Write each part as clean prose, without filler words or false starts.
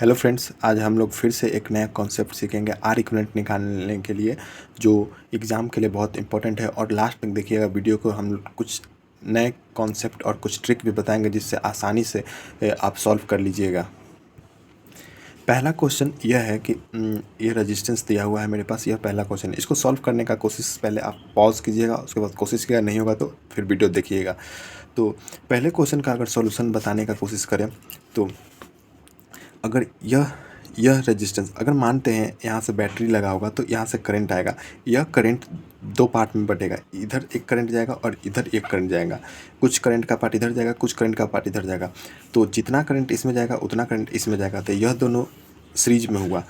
Hello friends, आज हम लोग फिर से एक नया कॉन्सेप्ट सीखेंगे आर इक्विवेलेंट निकालने के लिए, जो एग्ज़ाम के लिए बहुत इंपॉर्टेंट है। और लास्ट तक देखिएगा वीडियो को, हम लोग कुछ नए कॉन्सेप्ट और कुछ ट्रिक भी बताएंगे जिससे आसानी से आप सॉल्व कर लीजिएगा। पहला क्वेश्चन यह है कि ये रेजिस्टेंस दिया हुआ है मेरे पास, यह पहला क्वेश्चन है। इसको सॉल्व करने का कोशिश पहले आप पॉज कीजिएगा, उसके बाद कोशिश कीजिएगा, नहीं होगा तो फिर वीडियो देखिएगा। तो पहले क्वेश्चन का अगर सॉल्यूशन बताने का कोशिश करें तो अगर यह रेजिस्टेंस, अगर मानते हैं यहाँ से बैटरी लगा होगा तो यहाँ से करंट आएगा। यह करंट दो पार्ट में बटेगा, इधर एक करंट जाएगा और इधर एक करंट जाएगा। कुछ करंट का पार्ट इधर जाएगा, कुछ करंट का पार्ट इधर जाएगा। तो जितना करंट इसमें जाएगा उतना करंट इसमें जाएगा। तो यह दोनों सीरीज में हुआ।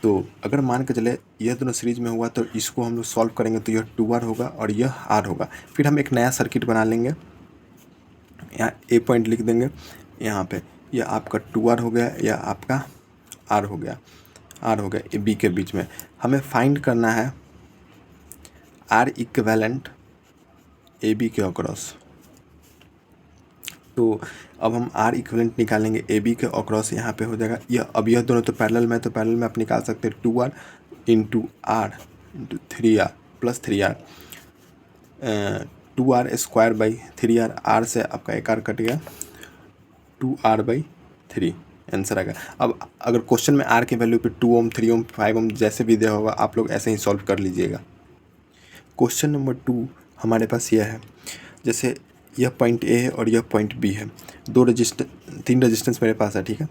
तो अगर मान के चले यह दोनों सीरीज में हुआ तो इसको हम लोग सॉल्व करेंगे तो यह 2R होगा और यह R होगा। फिर हम एक नया सर्किट बना लेंगे, यहाँ ए पॉइंट लिख देंगे यहाँ पे। यह आपका 2R हो गया, या आपका R हो गया, R हो गया। ए बी के बीच में हमें फाइंड करना है R इक्विवेलेंट ए बी के अक्रॉस। तो अब हम R इक्विवेलेंट निकालेंगे ए बी के अक्रॉस। यहाँ पे हो जाएगा यह दोनों तो पैरेलल में, तो पैरेलल में आप निकाल सकते हैं 2R into R into 3R plus 3R, 2R square by 3R। R से आपका एक R कट गया, 2R/3 आंसर आ गया। अब अगर क्वेश्चन में R की वैल्यू पे 2 ओम 3 ओम 5 ओम जैसे भी दिया होगा, आप लोग ऐसे ही सॉल्व कर लीजिएगा। क्वेश्चन नंबर 2 हमारे पास यह है, जैसे यह पॉइंट ए है और यह पॉइंट बी है। तीन रजिस्टेंस मेरे पास है, ठीक है।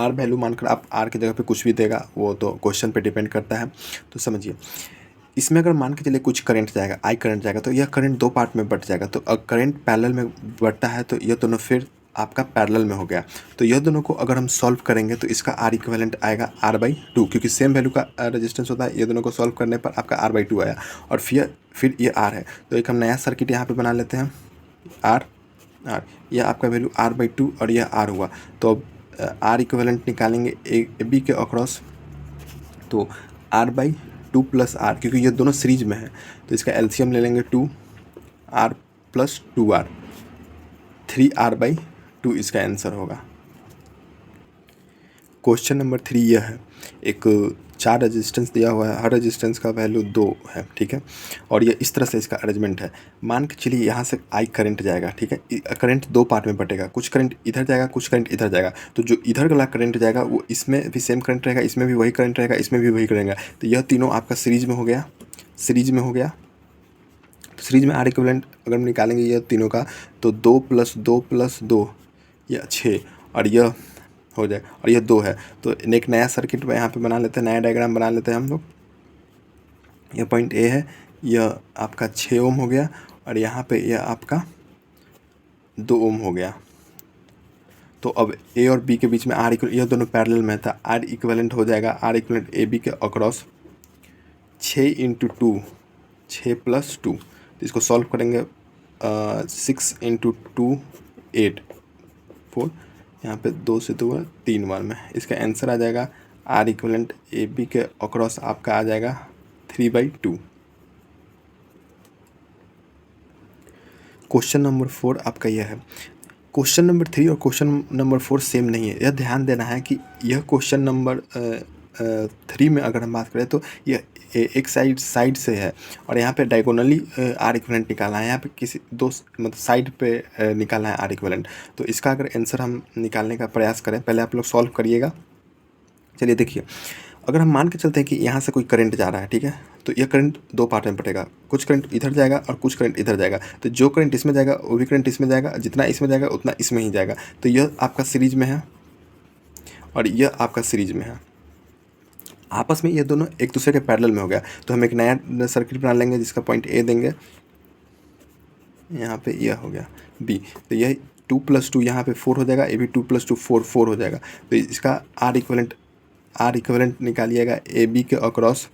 R वैल्यू मानकर आप R की जगह पे कुछ भी देगा, वो तो क्वेश्चन पे डिपेंड करता है। तो समझिए, इसमें अगर मान के चलिए कुछ करंट जाएगा, आई करंट जाएगा, तो यह करंट दो पार्ट में बट जाएगा। तो अगर करंट पैरेलल में बटता है तो यह दोनों फिर आपका पैरेलल में हो गया। तो यह दोनों को अगर हम सॉल्व करेंगे तो इसका R इक्विवेलेंट आएगा R/2, क्योंकि सेम वैल्यू का रेजिस्टेंस होता है। ये दोनों को सॉल्व करने पर आपका R/2 आया, और फिर ये R है। तो एक हम नया सर्किट यहाँ पे बना लेते हैं, R यह आपका वैल्यू R/2 और यह R हुआ। तो अब R इक्विवेलेंट निकालेंगे ए बी के अक्रॉस। तो R/2 प्लस R, क्योंकि ये दोनों सीरीज में है तो इसका एलसीएम ले लेंगे 2R प्लस 2R, 3R/2 इसका आंसर होगा। क्वेश्चन नंबर 3 यह है, एक 4 रेजिस्टेंस दिया हुआ है, हर रेजिस्टेंस का वैल्यू 2 है, ठीक है। और ये इस तरह से इसका अरेंजमेंट है। मान के चलिए यहाँ से आई करंट जाएगा, ठीक है। करंट दो पार्ट में बटेगा, कुछ करंट इधर जाएगा, कुछ करंट इधर जाएगा। तो जो इधर वाला करंट जाएगा वो इसमें भी सेम करंट रहेगा, इसमें भी वही करंट रहेगा, इसमें भी वही रहेगा। तो यह तीनों आपका सीरीज में हो गया, सीरीज में हो गया। तो सीरीज में आर इक्विवेलेंट अगर हम निकालेंगे ये तीनों का, तो 2 + 2 + 2 यह 6, और यह हो जाए, और यह 2 है। तो एक नया सर्किट यहाँ पे बना लेते हैं, नया डायग्राम बना लेते हैं हम लोग। यह पॉइंट ए है, यह आपका 6 ओम हो गया, और यहाँ पे यह आपका 2 ओम हो गया। तो अब ए और बी के बीच में आर इक्वल, यह दोनों पैरेलल में था, आर इक्विवेलेंट हो जाएगा आर इक्विवेलेंट ए बी के अक्रॉस 6 × 2, 6 + 2। तो इसको सॉल्व करेंगे, 6 × 2 8 4, यहाँ पे 2 से 2 3 बार में इसका आंसर आ जाएगा आर इक्विवेलेंट ए बी के अक्रॉस आपका आ जाएगा 3/2। क्वेश्चन नंबर 4 आपका यह है। क्वेश्चन नंबर 3 और क्वेश्चन नंबर 4 सेम नहीं है, यह ध्यान देना है कि यह क्वेश्चन नंबर 3 में अगर हम बात करें तो यह एक साइड से है, और यहाँ पे डायगोनली आर इक्विवेलेंट निकालना है। यहाँ पे किसी दो मतलब साइड पे निकालना है आर इक्विवेलेंट। तो इसका अगर आंसर हम निकालने का प्रयास करें, पहले आप लोग सॉल्व करिएगा। चलिए देखिए, अगर हम मान के चलते हैं कि यहाँ से कोई करंट जा रहा है, ठीक है, तो यह करंट दो पार्ट में बटेगा, कुछ करंट इधर जाएगा और कुछ करंट इधर जाएगा। तो जो करंट इसमें जाएगा वो भी करंट इसमें जाएगा, जितना इसमें जाएगा उतना इसमें ही जाएगा। तो यह आपका सीरीज में है और यह आपका सीरीज में है, आपस में ये दोनों एक दूसरे के पैरेलल में हो गया। तो हम एक नया सर्किट बना लेंगे जिसका पॉइंट ए देंगे, यहाँ पे यह हो गया बी। तो यह 2 + 2 यहाँ पे 4 हो जाएगा, ये भी 2 + 2 4 हो जाएगा। तो इसका आर इक्विवेलेंट निकालिएगा ए बी के अक्रॉस।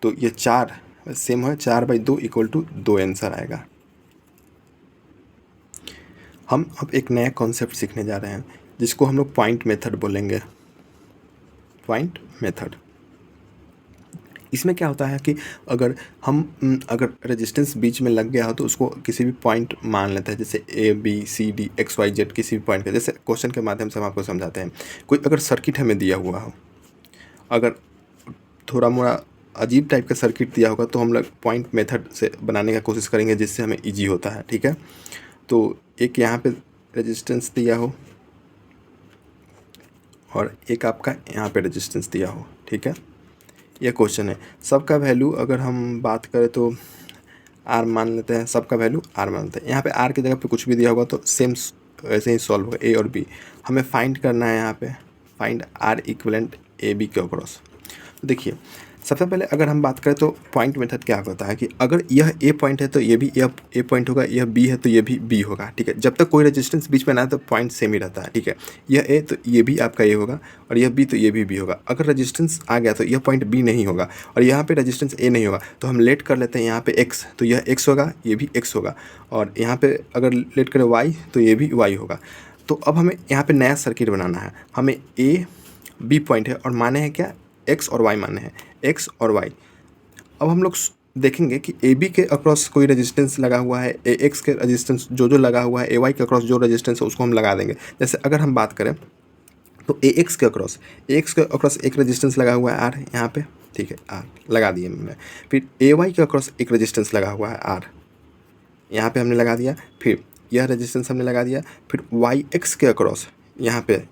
तो ये 4 सेम है, 4/2 = 2 आंसर आएगा। हम अब एक नया कॉन्सेप्ट सीखने जा रहे हैं जिसको हम लोग पॉइंट मेथड बोलेंगे, पॉइंट मेथड। इसमें क्या होता है कि अगर रेजिस्टेंस बीच में लग गया हो तो उसको किसी भी पॉइंट मान लेते हैं, जैसे A B C D X Y Z किसी भी पॉइंट का। जैसे क्वेश्चन के माध्यम से हम आपको समझाते हैं। कोई अगर सर्किट हमें दिया हुआ हो, अगर थोड़ा मोड़ा अजीब टाइप का सर्किट दिया होगा तो हम लोग पॉइंट मेथड से बनाने का कोशिश करेंगे, जिससे हमें ईजी होता है। ठीक है, तो एक यहाँ पे रेजिस्टेंस दिया हो और एक आपका यहाँ पे रेजिस्टेंस दिया हो। ठीक है, यह क्वेश्चन है। सबका वैल्यू अगर हम बात करें तो आर मान लेते हैं, सबका वैल्यू आर मान लेते हैं। यहाँ पे आर की जगह पे कुछ भी दिया होगा तो सेम ऐसे ही सॉल्व होगा, ए और बी। हमें फाइंड करना है यहाँ पे, find R equivalent A B के अक्रॉस। देखिए, सबसे पहले अगर हम बात करें तो पॉइंट मेथड क्या होता है कि अगर यह ए पॉइंट है तो ये भी यह ए पॉइंट होगा, यह बी है तो ये भी बी होगा। ठीक है, जब तक कोई रेजिस्टेंस बीच में ना है तो पॉइंट सेम ही रहता है। ठीक है, यह ए तो ये भी आपका ए होगा और यह बी तो ये भी बी होगा। अगर रेजिस्टेंस आ गया तो यह पॉइंट बी नहीं होगा और यहाँ पे रेजिस्टेंस ए नहीं होगा, तो हम लेट कर लेते हैं यहाँ पे एक्स, तो यह एक्स होगा, ये भी एक्स होगा। और यहाँ पे अगर लेट करें वाई तो ये भी वाई होगा। तो अब हमें यहाँ पे नया सर्किट बनाना है। हमें ए बी पॉइंट है और माने हैं क्या, एक्स और वाई माने हैं, एक्स और वाई। अब हम लोग देखेंगे कि ए बी के अक्रॉस कोई रेजिस्टेंस लगा हुआ है, ए एक्स के रेजिस्टेंस जो लगा हुआ है, ए वाई के अक्रॉस जो रेजिस्टेंस है उसको हम लगा देंगे। जैसे अगर हम बात करें तो ए एक्स के अक्रॉस एक रेजिस्टेंस लगा हुआ है आर यहाँ पे। ठीक है, आर लगा दिए हमने। फिर ए वाई के अक्रॉस एक रेजिस्टेंस लगा हुआ है आर, यहाँ पे हमने लगा दिया। फिर यह रेजिस्टेंस हमने लगा दिया। फिर वाई एक्स के अक्रॉस यहाँ पे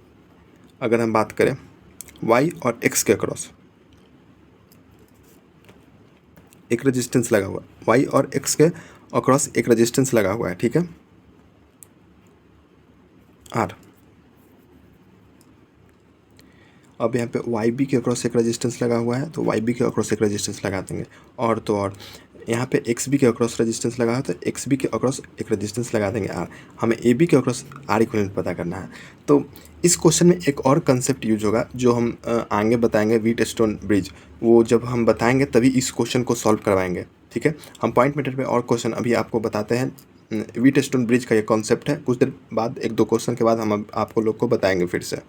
अगर हम बात करें वाई और एक्स के अक्रॉस एक रेजिस्टेंस लगा हुआ है, वाई और एक्स के अक्रॉस एक रेजिस्टेंस लगा हुआ है। ठीक है, आर। अब यहाँ पे वाई बी के अक्रॉस एक रेजिस्टेंस लगा हुआ है तो वाई बी के अक्रॉस एक रेजिस्टेंस लगा देंगे। और तो और यहाँ पे एक्स बी के अक्रॉस रेजिस्टेंस लगा है तो एक्स बी के अक्रॉस एक रेजिस्टेंस लगा देंगे आर। हमें ए बी के अक्रॉस आर इक्विवेलेंट पता करना है। तो इस क्वेश्चन में एक और कंसेप्ट यूज होगा जो हम आगे बताएंगे, व्हीटस्टोन ब्रिज। वो जब हम बताएंगे तभी इस क्वेश्चन को सॉल्व करवाएंगे। ठीक है, हम पॉइंट मेथड पे और क्वेश्चन अभी आपको बताते हैं। व्हीटस्टोन ब्रिज का ये कॉन्सेप्ट है, कुछ देर बाद एक दो क्वेश्चन के बाद हम आपको लोग को बताएंगे फिर से।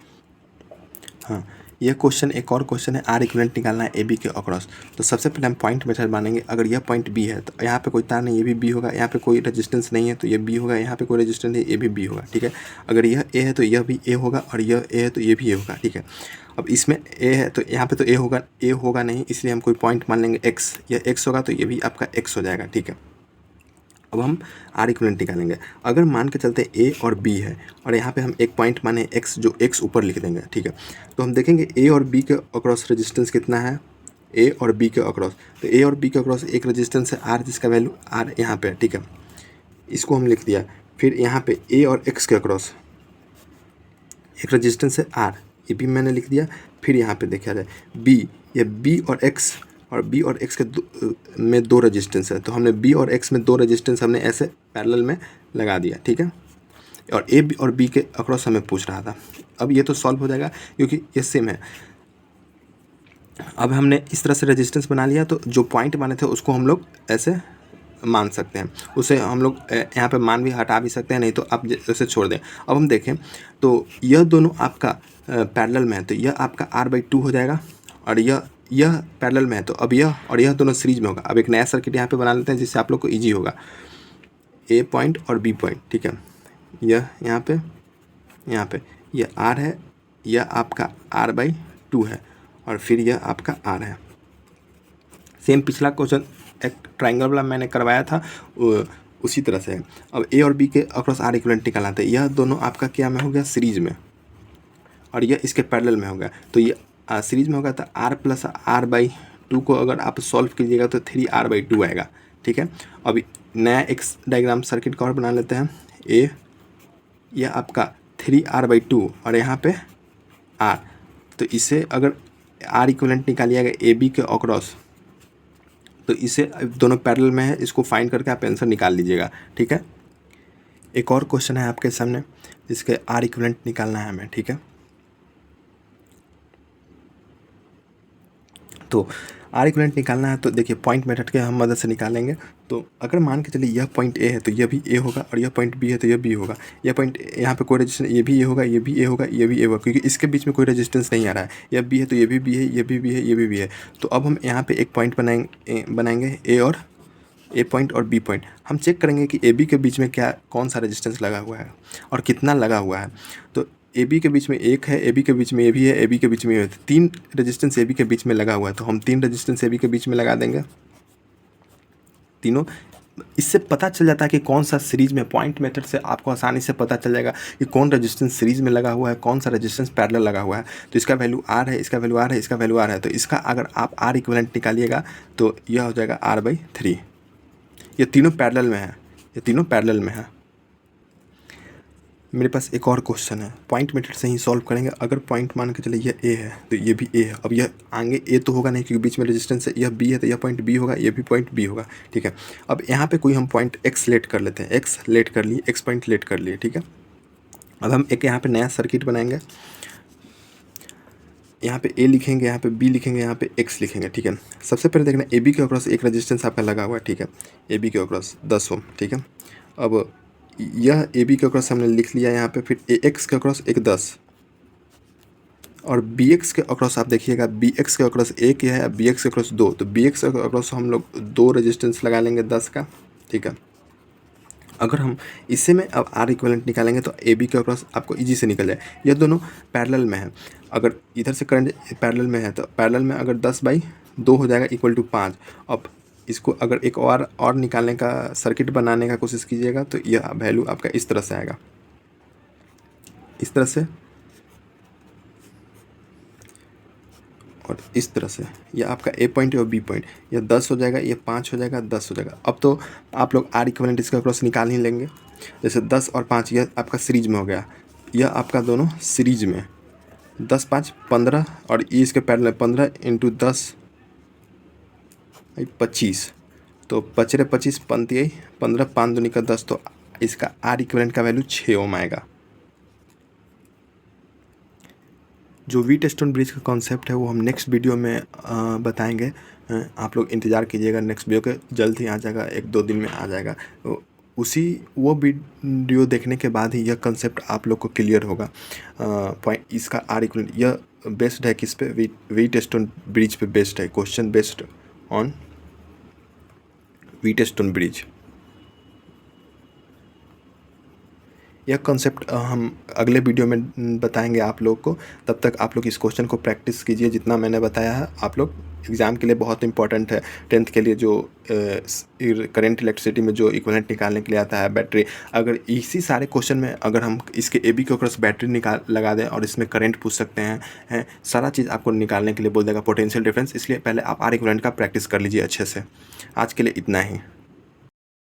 हाँ, यह क्वेश्चन एक और क्वेश्चन है, आर इक्विवेलेंट निकालना है ए बी के अक्रॉस। तो सबसे पहले हम पॉइंट मेथड मानेंगे। अगर यह पॉइंट बी है तो यहाँ पे कोई तार नहीं, ये भी बी होगा। यहाँ पे कोई रेजिस्टेंस नहीं है तो ये बी होगा। यहाँ पे कोई रेजिस्टेंस है, ये भी बी होगा। ठीक है, अगर यह ए है तो यह भी ए होगा और यह ए है तो ये भी ए होगा। ठीक है, अब इसमें ए है तो यहाँ पे तो ए होगा नहीं, इसलिए हम कोई पॉइंट मान लेंगे एक्स। यह एक्स होगा तो ये भी आपका एक्स हो जाएगा। ठीक है, अब हम आर इक्विवेलेंट निकालेंगे। अगर मान के चलते ए और बी है और यहाँ पे हम एक पॉइंट माने एक्स, जो एक्स ऊपर लिख देंगे। ठीक है, तो हम देखेंगे ए और बी के अक्रॉस रेजिस्टेंस कितना है, ए और बी के अक्रॉस। तो ए और बी के अक्रॉस एक रेजिस्टेंस है आर, जिसका वैल्यू आर यहाँ पे है। ठीक है, इसको हम लिख दिया। फिर यहाँ पे ए और एक्स के अक्रॉस एक रेजिस्टेंस है आर, ये भी मैंने लिख दिया। फिर यहाँ पे देखा जाए बी, ये बी और एक्स के में दो रेजिस्टेंस है, तो हमने बी और एक्स में दो रेजिस्टेंस हमने ऐसे पैरेलल में लगा दिया। ठीक है, और ए बी और बी के अक्रॉस हमें पूछ रहा था। अब ये तो सॉल्व हो जाएगा क्योंकि ये सेम है। अब हमने इस तरह से रेजिस्टेंस बना लिया, तो जो पॉइंट माने थे उसको हम लोग ऐसे मान सकते हैं। उसे हम लोग यहाँ पे मान भी हटा भी सकते हैं, नहीं तो आप उसे छोड़ दें। अब हम देखें तो यह दोनों आपका पैरेलल में है, तो यह आपका r/2 हो जाएगा और यह पैरेलल में है, तो अब यह और यह दोनों सीरीज में होगा। अब एक नया सर्किट यहाँ पे बना लेते हैं जिससे आप लोग को ईजी होगा। ए पॉइंट और बी पॉइंट, ठीक है, यह यहाँ पे यह r है, यह आपका r/2 है और फिर यह आपका r है। सेम पिछला क्वेश्चन एक ट्रायंगल वाला मैंने करवाया था उसी तरह से है। अब ए और बी के अक्रॉस आर इक्विवेलेंट निकालना था। यह दोनों आपका क्या में हो गया, सीरीज में, और यह इसके पैरेलल में हो गया। तो ये सीरीज में होगा तो r + r/2 को अगर आप सॉल्व कीजिएगा तो 3r/2 आएगा। ठीक है, अभी नया एक डायग्राम सर्किट का और बना लेते हैं। ए, यह आपका 3r/2 और यहाँ पे r, तो इसे अगर r इक्विवेलेंट निकालिएगा ए बी के अक्रॉस, तो इसे दोनों पैरेलल में है, इसको फाइंड करके आप आंसर निकाल लीजिएगा। ठीक है, एक और क्वेश्चन है आपके सामने जिसके आर इक्विवेलेंट निकालना है हमें। ठीक है, तो आर इक्विवेलेंट निकालना है तो देखिए पॉइंट मेथड के हम मदद से निकालेंगे। तो अगर मान के चलिए यह पॉइंट ए है तो यह भी ए होगा, और यह पॉइंट बी है तो यह बी होगा। यह पॉइंट यहाँ पे कोई रेजिस्टेंस, ये भी ए होगा, ये भी ए होगा, ये भी ए होगा, क्योंकि इसके बीच में कोई रेजिस्टेंस नहीं आ रहा है। यह बी है तो ये भी बी है, ये भी बी है, ये भी बी है। तो अब हम यहाँ पे एक पॉइंट बनाएंगे ए पॉइंट और बी पॉइंट। हम चेक करेंगे कि ए बी के बीच में कौन सा रेजिस्टेंस लगा हुआ है और कितना लगा हुआ है। तो ए बी के बीच में एक है, ए बी के बीच में ए भी है, ए बी के बीच में ये है, तो 3 रेजिस्टेंस ए बी के बीच में लगा हुआ है। तो हम 3 रेजिस्टेंस ए बी के बीच में लगा देंगे तीनों। इससे पता चल जाता है कि कौन सा सीरीज में, पॉइंट मेथड से आपको आसानी से पता चल जाएगा कि कौन रेजिस्टेंस सीरीज में लगा हुआ है, कौन सा रेजिस्टेंस पैरेलल लगा हुआ है। तो इसका वैल्यू आर है, इसका वैल्यू आर है, इसका वैल्यू आर है। तो इसका अगर आप आर इक्विवेलेंट निकालिएगा तो यह हो जाएगा R/3। ये तीनों पैरेलल में है, ये तीनों पैरेलल में है। मेरे पास एक और क्वेश्चन है, पॉइंट मेथड से ही सॉल्व करेंगे। अगर पॉइंट मान के चले यह ए है तो ये भी ए है। अब यह आगे ए तो होगा नहीं क्योंकि बीच में रेजिस्टेंस है। यह बी है तो यह पॉइंट बी होगा, ये भी पॉइंट बी होगा। ठीक है, अब यहाँ पे कोई हम पॉइंट एक्स लेट कर लेते हैं। एक्स लेट कर लिए, एक्स पॉइंट लेट कर लिए। ठीक है, अब हम एक यहाँ पे नया सर्किट बनाएंगे। यहाँ पे ए लिखेंगे, यहाँ पे बी लिखेंगे, यहाँ पे एक्स लिखेंगे। ठीक है, सबसे पहले देखना ए बी के अक्रॉस एक रेजिस्टेंस आपका लगा हुआ है। ठीक है, ए बी के अक्रॉस 10 ओम। ठीक है, अब यह ए बी के अक्रॉस हमने लिख लिया यहाँ पे। फिर ए एक्स के अक्रॉस एक 10 और बी एक्स के अक्रॉस आप देखिएगा, बी एक्स के अक्रॉस एक है, बी एक्स के अक्रॉस 2। तो बी एक्स के अक्रॉस हम लोग 2 रेजिस्टेंस लगा लेंगे 10 का। ठीक है, अगर हम इससे में अब आर इक्विवेलेंट निकालेंगे तो ए बी के अक्रॉस आपको इजी से निकल जाए। यह दोनों पैरेलल में है। अगर इधर से करंट पैरेलल में है तो पैरेलल में अगर 10/2 हो जाएगा इक्वल टू 5। अब इसको अगर एक और निकालने का, सर्किट बनाने का कोशिश कीजिएगा तो यह वैल्यू आपका इस तरह से आएगा, इस तरह से और इस तरह से। यह आपका ए पॉइंट और बी पॉइंट, यह 10 हो जाएगा, यह 5 हो जाएगा, 10 हो जाएगा। अब तो आप लोग आर इक्विवेलेंट इसका क्रॉस निकाल ही लेंगे। जैसे 10 और 5 यह आपका सीरीज में हो गया, यह आपका दोनों सीरीज में 10 5 15 और ये इसके पैरेलल 15 × 10 25। तो 5 25 पंती 15 5 दूनी का 10। तो इसका आर इक्विवेलेंट का वैल्यू 6 ओम आएगा। जो व्हीटस्टोन ब्रिज का कॉन्सेप्ट है वो हम नेक्स्ट वीडियो में बताएंगे। आप लोग इंतज़ार कीजिएगा, नेक्स्ट वीडियो के जल्द ही आ जाएगा, 1-2 दिन में आ जाएगा। वो वीडियो देखने के बाद ही यह कंसेप्ट आप लोग को क्लियर होगा। पॉइंट इसका आर इक्विवेलेंट यह बेस्ड है किस पे, व्हीटस्टोन ब्रिज पे बेस्ड है। Question based on Wheatstone bridge. यह कॉन्सेप्ट हम अगले वीडियो में बताएंगे आप लोग को। तब तक आप लोग इस क्वेश्चन को प्रैक्टिस कीजिए जितना मैंने बताया है। आप लोग एग्ज़ाम के लिए बहुत इंपॉर्टेंट है। 10th के लिए जो करंट इलेक्ट्रिसिटी में जो इक्विवेलेंट निकालने के लिए आता है बैटरी, अगर इसी सारे क्वेश्चन में अगर हम इसके ए बी के क्रॉस बैटरी लगा दें और इसमें करंट पूछ सकते हैं, सारा चीज़ आपको निकालने के लिए बोल देगा, पोटेंशियल डिफरेंस। इसलिए पहले आप आर इक्विवेलेंट का प्रैक्टिस कर लीजिए अच्छे से। आज के लिए इतना ही।